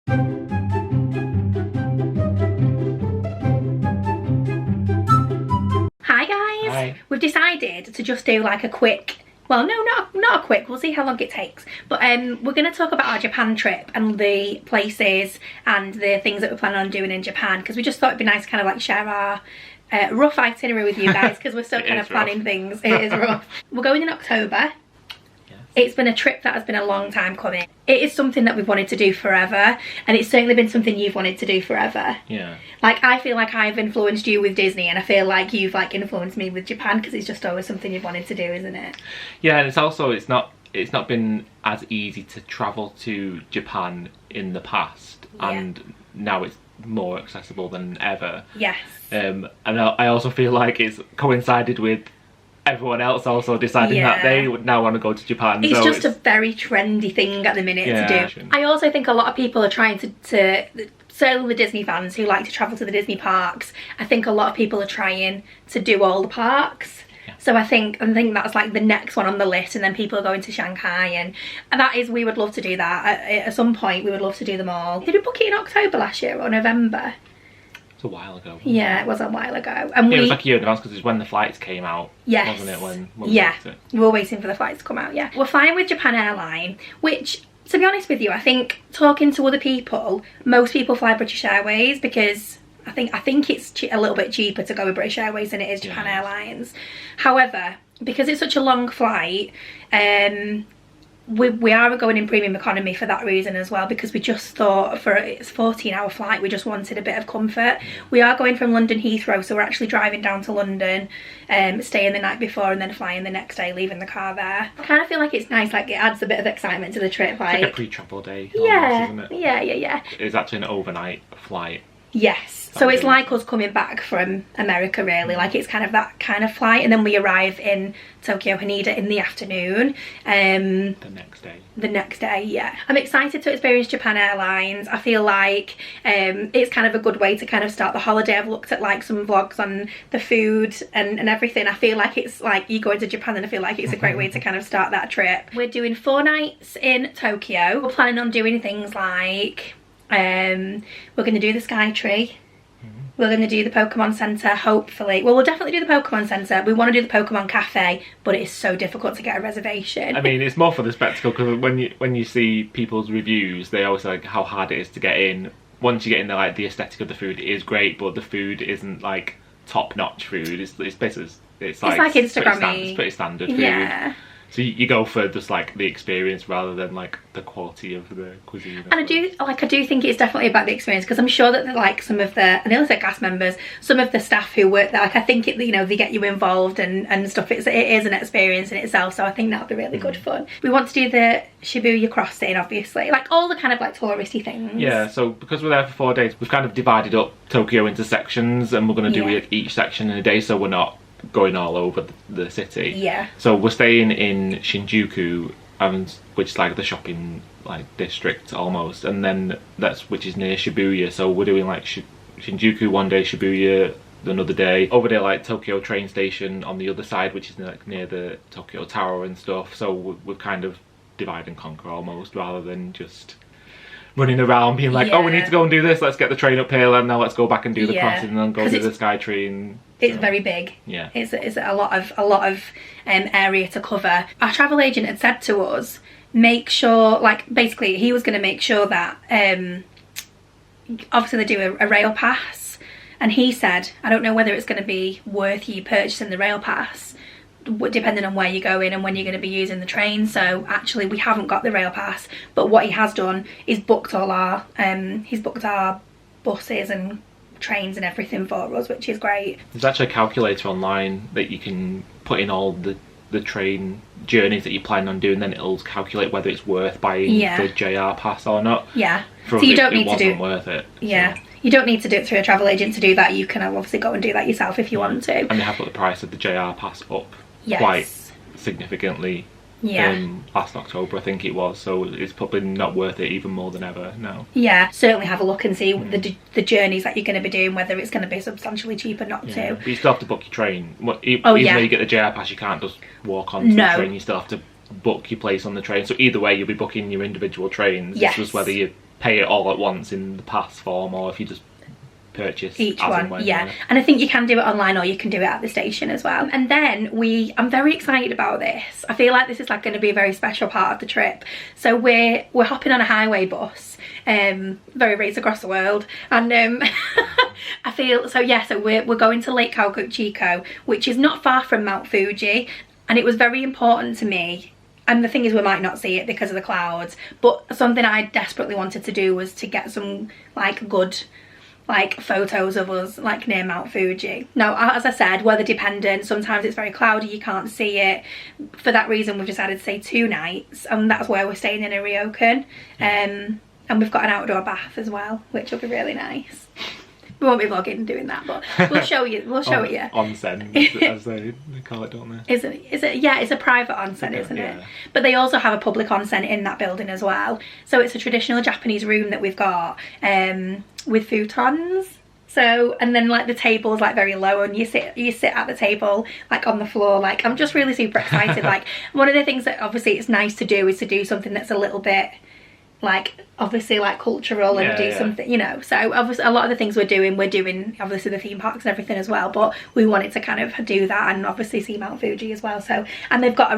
Hi guys! Hi. We've decided to just do like a quick, well no, not a quick, we'll see how long it takes, but we're going to talk about our Japan trip and the places and the things that we're planning on doing in Japan, because we just thought it'd be nice to kind of like share our rough itinerary with you guys, because we're still kind of planning things. It is rough. We're going in October. It's been a trip that has been a long time coming. It is something that we've wanted to do forever, and it's certainly been something you've wanted to do forever. Yeah. Like, I feel like I've influenced you with Disney, and I feel like you've like influenced me with Japan, because it's just always something you've wanted to do, isn't it? Yeah, and it's also, it's not been as easy to travel to Japan in the past, and now it's more accessible than ever. Yes. And I also feel like it's coincided with everyone else also deciding that they would now want to go to Japan. It's so just a very trendy thing at the minute to do. I also think a lot of people are trying to certainly the Disney fans who like to travel to the Disney parks, I think a lot of people are trying to do all the parks. So I think that's like the next one on the list, and then people are going to Shanghai, and that is, we would love to do that at some point. We would love to do them all. Did we book it in October last year or November? It's a while ago. Yeah, it was a while ago. And it was like a year in advance, because it's when the flights came out. Yes. Wasn't it? When we booked it. We were waiting for the flights to come out. Yeah, we're flying with Japan Airline, which, to be honest with you, I think talking to other people, most people fly British Airways, because I think it's a little bit cheaper to go with British Airways than it is Japan Airlines. However, because it's such a long flight, we are going in premium economy for that reason as well, because we just thought for it's a 14-hour flight, we just wanted a bit of comfort. We are going from London Heathrow, so we're actually driving down to London, staying the night before, and then flying the next day, leaving the car there. I kind of feel like it's nice, like it adds a bit of excitement to the trip. Like a pre-travel day. Yeah, almost, isn't it? yeah. It's actually an overnight flight. Yes, so it's like us coming back from America, really. Like, it's kind of that kind of flight, and then we arrive in Tokyo Haneda in the afternoon. The next day, yeah. I'm excited to experience Japan Airlines. I feel like it's kind of a good way to kind of start the holiday. I've looked at like some vlogs on the food and everything. I feel like it's like you go into Japan, and I feel like it's a great way to kind of start that trip. We're doing 4 nights in Tokyo. We're planning on doing things like we're going to do the Sky Tree. We're going to do the Pokemon Center, hopefully. Well, we'll definitely do the Pokemon Center. We want to do the Pokemon Cafe, but it is so difficult to get a reservation. I mean, it's more for the spectacle, because when you see people's reviews, they always say like how hard it is to get in. Once you get in there, like the aesthetic of the food is great, but the food isn't like top-notch food. It's basically it's like Instagram-y. It's pretty standard food. Yeah. So you go for just like the experience rather than like the quality of the cuisine. And I do think it's definitely about the experience, because I'm sure that like some of the, and they also say cast members, some of the staff who work there, like I think it, you know, they get you involved and stuff. It is an experience in itself, so I think that'll be really good fun. We want to do the Shibuya crossing, obviously, like all the kind of like touristy things. Yeah, so because we're there for 4 days, we've kind of divided up Tokyo into sections, and we're going to do each section in a day, so we're not going all over the city. Yeah. So we're staying in Shinjuku, which is like the shopping like district almost, and then which is near Shibuya. So we're doing like Shinjuku one day, Shibuya another day. Over there, like Tokyo train station on the other side, which is like near the Tokyo Tower and stuff. So we're kind of divide and conquer almost, rather than just running around being like, oh, we need to go and do this, let's get the train up here, and now let's go back and do the crossing, and then go do the Sky Tree. And it's very big. Yeah, it's a lot of area to cover. Our travel agent had said to us, make sure, like basically he was going to make sure that obviously they do a rail pass, and he said, I don't know whether it's going to be worth you purchasing the rail pass depending on where you're going and when you're going to be using the train. So actually we haven't got the rail pass, but what he has done is booked all our he's booked our buses and trains and everything for us, which is great. There's actually a calculator online that you can put in all the train journeys that you plan on doing, then it'll calculate whether it's worth buying the JR pass or not. Yeah. So you don't need to do it. Worth it. Yeah. So. You don't need to do it through a travel agent to do that. You can obviously go and do that yourself if you want to. And they have put the price of the JR pass up quite significantly last October, I think it was, so it's probably not worth it even more than ever now. Yeah, certainly have a look and see the journeys that you're going to be doing, whether it's going to be substantially cheaper not to. But you still have to book your train. Even though you get the JR pass, you can't just walk onto the train, you still have to book your place on the train. So either way, you'll be booking your individual trains. It's just whether you pay it all at once in the pass form, or if you just purchase each as one, and when, yeah. And I think you can do it online, or you can do it at the station as well. And then I'm very excited about this. I feel like this is like going to be a very special part of the trip. So we're hopping on a highway bus, very race across the world, and I feel so we're going to Lake Kawaguchiko, which is not far from Mount Fuji, and it was very important to me. And the thing is, we might not see it because of the clouds, but something I desperately wanted to do was to get some like good like photos of us like near Mount Fuji. Now, as I said, weather dependent, sometimes it's very cloudy, you can't see it. For that reason, we've decided to stay 2 nights, and that's where we're staying in a ryokan. And we've got an outdoor bath as well, which will be really nice. We won't be vlogging doing that, but we'll show you. We'll show it you. Onsen, as they call it, don't they? Is it? Yeah, it's a private onsen, isn't it? But they also have a public onsen in that building as well. So it's a traditional Japanese room that we've got, with futons. So, and then like the table is like very low, and you sit at the table like on the floor. Like, I'm just really super excited. Like, one of the things that obviously it's nice to do is to do something that's a little bit like obviously like cultural and do something, you know. So obviously a lot of the things we're doing obviously the theme parks and everything as well, but we wanted to kind of do that and obviously see Mount Fuji as well. So, and they've got a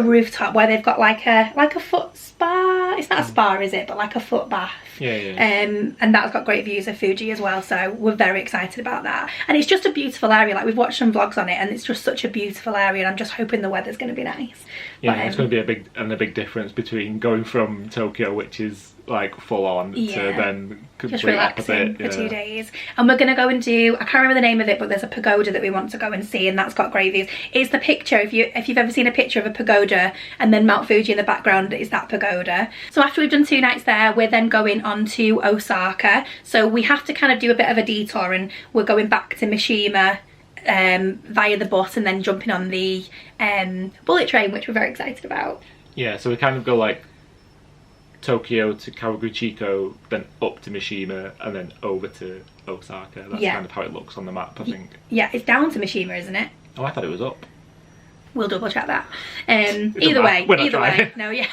rooftop where they've got like a foot spa. It's not a spa, is it, but like a foot bath. And that's got great views of Fuji as well, so we're very excited about that. And it's just a beautiful area. Like, we've watched some vlogs on it, and it's just such a beautiful area, and I'm just hoping the weather's going to be nice. It's going to be a big difference between going from Tokyo, which is like full on, to then just complete relaxing opposite, for 2 days. And we're going to go and do, I can't remember the name of it, but there's a pagoda that we want to go and see, and that's got great views. It's the picture, if you've ever seen a picture of a pagoda and then Mount Fuji in the background, is that pagoda. So after we've done 2 nights there, we're then going on to Osaka. So we have to kind of do a bit of a detour, and we're going back to Mishima via the bus, and then jumping on the bullet train, which we're very excited about. Yeah, so we kind of go like Tokyo to Kawaguchiko, then up to Mishima, and then over to Osaka. That's kind of how it looks on the map, I think. Yeah, it's down to Mishima, isn't it? Oh, I thought it was up. We'll double check that. Either way. No, yeah.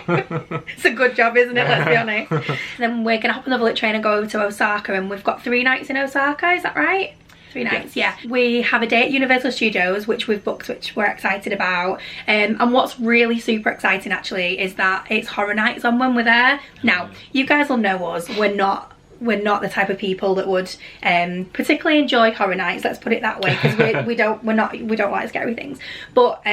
It's a good job, isn't it? Let's be honest. Then we're gonna hop on the bullet train and go over to Osaka, and we've got 3 nights in Osaka, is that right? 3 nights, yeah. We have a day at Universal Studios, which we've booked, which we're excited about. And what's really super exciting actually is that it's horror nights on when we're there. Now, you guys will know us, we're not the type of people that would particularly enjoy horror nights, let's put it that way, because we don't like scary things. But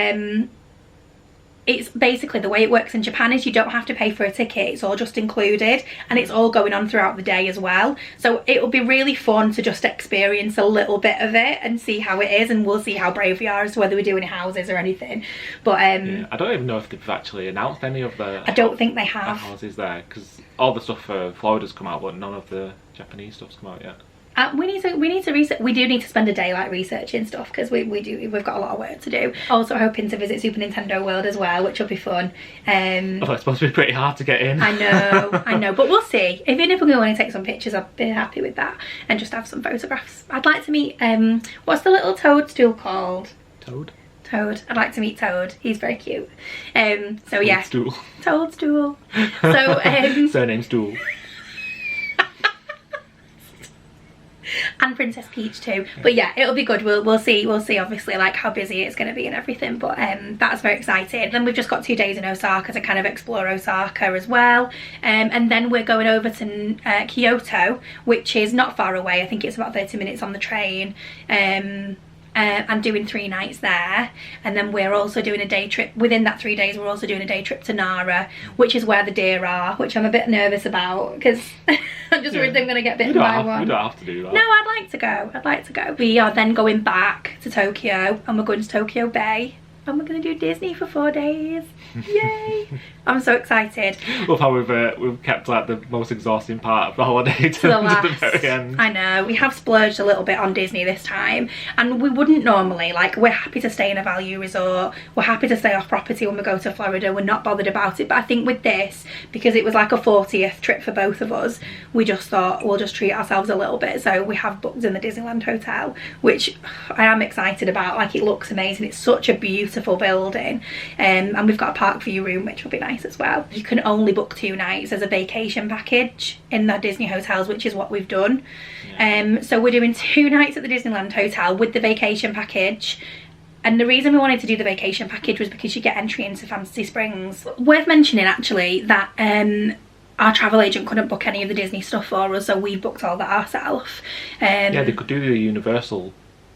it's basically, the way it works in Japan is you don't have to pay for a ticket, it's all just included, and it's all going on throughout the day as well. So it'll be really fun to just experience a little bit of it and see how it is, and we'll see how brave we are as to whether we do any houses or anything. But I don't even know if they've actually announced any of the I don't think they have houses there, because all the stuff for Florida's come out, but none of the Japanese stuff's come out yet. We need to research. We do need to spend a day like researching stuff, because we've got a lot of work to do. Also hoping to visit Super Nintendo World as well, which will be fun. Although it's supposed to be pretty hard to get in. I know, but we'll see. Even if we're going to take some pictures, I'll be happy with that, and just have some photographs. I'd like to meet what's the little toadstool called? Toad. I'd like to meet Toad. He's very cute. So yeah. Toadstool. So surname Stool. And Princess Peach too. But yeah, it'll be good. We'll see obviously like how busy it's going to be and everything, but that's very exciting. Then we've just got 2 days in Osaka to kind of explore Osaka as well, and then we're going over to Kyoto, which is not far away. I think it's about 30 minutes on the train, and doing 3 nights there. And then we're also doing a day trip within that 3 days. We're also doing a day trip to Nara, which is where the deer are, which I'm a bit nervous about, because I'm just worried I'm going to get bitten by one. We don't have to do that. No, I'd like to go. We are then going back to Tokyo, and we're going to Tokyo Bay, and we're going to do Disney for 4 days. Yay! I'm so excited. Love how we've kept like the most exhausting part of the holiday to the very end. I know, we have splurged a little bit on Disney this time, and we wouldn't normally. Like, we're happy to stay in a value resort, we're happy to stay off property when we go to Florida, we're not bothered about it. But I think with this, because it was like a 40th trip for both of us, we just thought we'll just treat ourselves a little bit. So we have booked in the Disneyland hotel, which I am excited about. Like, it looks amazing, it's such a beautiful beautiful building, and we've got a park view room, which will be nice as well. You can only book 2 nights as a vacation package in the Disney hotels, which is what we've done. So we're doing 2 nights at the Disneyland Hotel with the vacation package. And the reason we wanted to do the vacation package was because you get entry into Fantasy Springs. Worth mentioning actually that our travel agent couldn't book any of the Disney stuff for us, so we booked all that ourselves. Yeah, they could do the Universal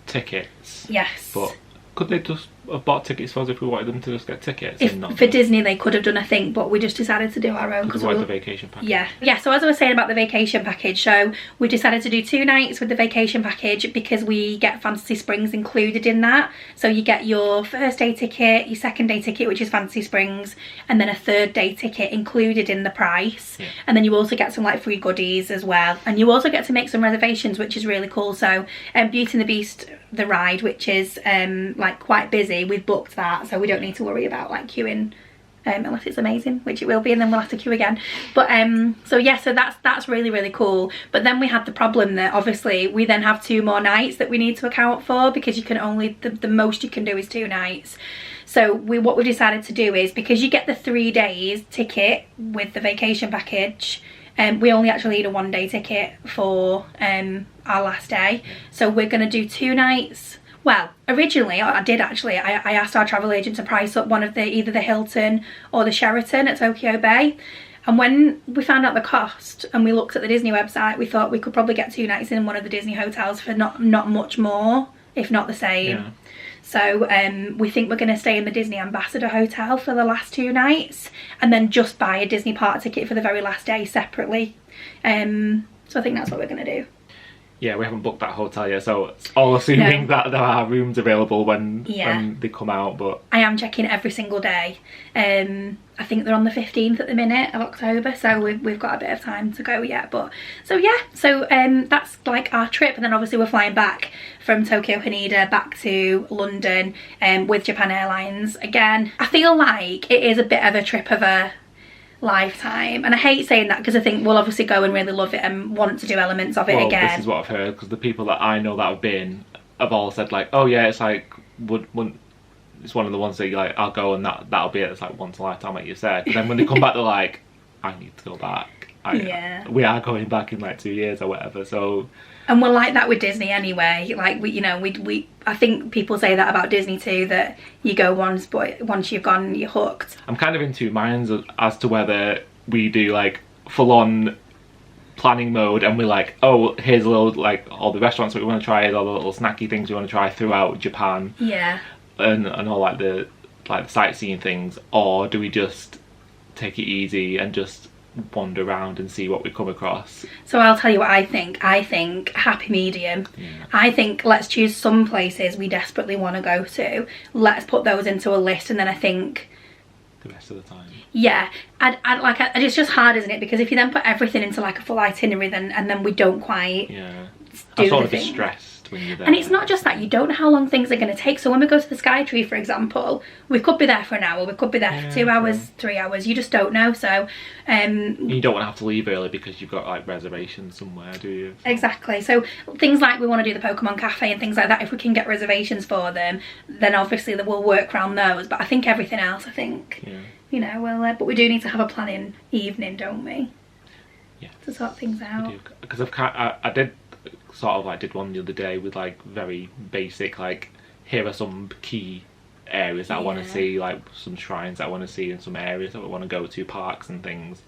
tickets. Yes. But could they just have bought tickets for us if we wanted them to just get tickets? For Disney they could have done, I think, but we just decided to do our own because we wanted the vacation package. Yeah, so as I was saying about the vacation package, so we decided to do 2 nights with the vacation package because we get Fantasy Springs included in that. So you get your first day ticket, your second day ticket, which is Fantasy Springs, and then a 3rd day ticket included in the price. And then you also get some like free goodies as well, and you also get to make some reservations, which is really cool. So Beauty and the Beast, the ride, which is like quite busy, we've booked that, so we don't need to worry about like queuing unless it's amazing, which it will be, and then we'll have to queue again. But so yeah, so that's really cool. But then we had the problem that obviously we then have 2 more nights that we need to account for, because you can only the most you can do is 2 nights. So what we decided to do is, because you get the 3 days ticket with the vacation package, we only actually need a 1-day ticket for our last day. So we're going to do 2 nights. Well, originally I asked our travel agent to price up one of either the Hilton or the Sheraton at Tokyo Bay. And when we found out the cost and we looked at the Disney website, we thought we could probably get 2 nights in one of the Disney hotels for not much more, if not the same. Yeah. So we think we're going to stay in the Disney Ambassador Hotel for the last 2 nights, and then just buy a Disney park ticket for the very last day separately. So I think that's what we're going to do. Yeah, we haven't booked that hotel yet, so it's all assuming that there are rooms available when they come out. But I am checking every single day. I think they're on the 15th at the minute of October, so we've got a bit of time to go yet. But so yeah, so that's like our trip, and then obviously we're flying back from Tokyo Haneda back to London with Japan Airlines again. I feel like it is a bit of a trip of a lifetime, and I hate saying that because I think we'll obviously go and really love it and want to do elements of it again. This is what I've heard, because the people that I know that have been have all said like, oh yeah, it's like it's one of the ones that you like, I'll go and that'll be it. It's like once in a lifetime, like you said. And then when they come back, they're like, I need to go back. We are going back in like 2 years or whatever. So, and we're like that with Disney anyway. Like we I think people say that about Disney too, that you go once, but once you've gone, you're hooked. I'm kind of in 2 minds as to whether we do like full-on planning mode and we're like, oh, here's a little like all the restaurants that we want to try, all the little snacky things we want to try throughout Japan. Yeah. And all like the sightseeing things, or do we just take it easy and just wander around and see what we come across? So I'll tell you what I think. I think happy medium. I think let's choose some places we desperately want to go to. Let's put those into a list, and then I think the rest of the time. Yeah, and it's just hard, isn't it? Because if you then put everything into like a full itinerary, and then we don't quite do I'm sort the of thing. Stressed when you're there. And it's not just that, you don't know how long things are going to take. So when we go to the Skytree, for example, we could be there for an hour, we could be there for 2 hours, 3 hours, you just don't know. So you don't want to have to leave early because you've got like reservations somewhere, do you? So. Exactly. So things like we want to do the Pokemon Cafe and things like that, if we can get reservations for them, then obviously we'll work around those. But I think everything else, you know, well, but we do need to have a planning evening, don't we? Yeah. To sort things out. Because I did sort of like did one the other day with like very basic, like here are some key areas that I want to see, like some shrines that I want to see, and some areas that I want to go to, parks and things,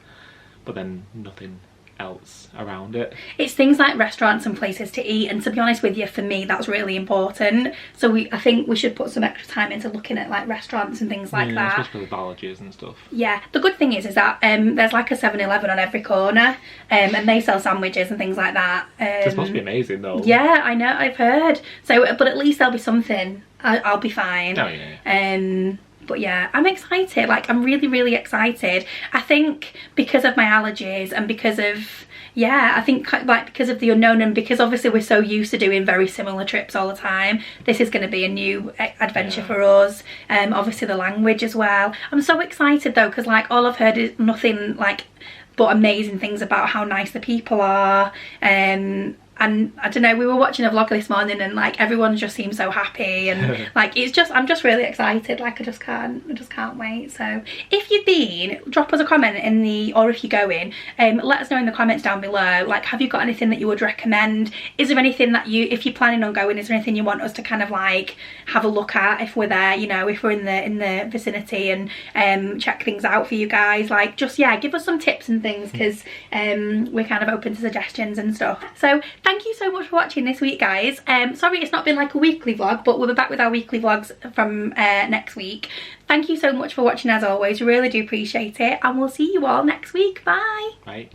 but then nothing else around it. It's things like restaurants and places to eat, and to be honest with you, for me that's really important. So I think we should put some extra time into looking at like restaurants and things like that, especially the villages and stuff. Yeah, the good thing is that there's like a 7-Eleven on every corner, and they sell sandwiches and things like that. It's supposed to be amazing though. Yeah, I know, I've heard. So but at least there'll be something. I'll be fine. Oh yeah. But yeah, I'm excited. Like, I'm really excited. I think because of my allergies and because of, I think like because of the unknown, and because obviously we're so used to doing very similar trips all the time, this is going to be a new adventure for us. Obviously the language as well. I'm so excited though, because like all I've heard is nothing like but amazing things about how nice the people are. and I don't know, we were watching a vlog this morning and like everyone just seems so happy, and like I'm just really excited. Like I just can't wait. So if you've been, drop us a comment in the, or if you're going, let us know in the comments down below. Like, have you got anything that you would recommend? Is there anything that you, if you're planning on going, is there anything you want us to kind of like have a look at if we're there, you know, if we're in the vicinity, and check things out for you guys? Like, just, yeah, give us some tips and things, because we're kind of open to suggestions and stuff. So thank you so much for watching this week, guys. Sorry it's not been like a weekly vlog, but we'll be back with our weekly vlogs from next week. Thank you so much for watching, as always. Really do appreciate it, and we'll see you all next week. Bye. Bye.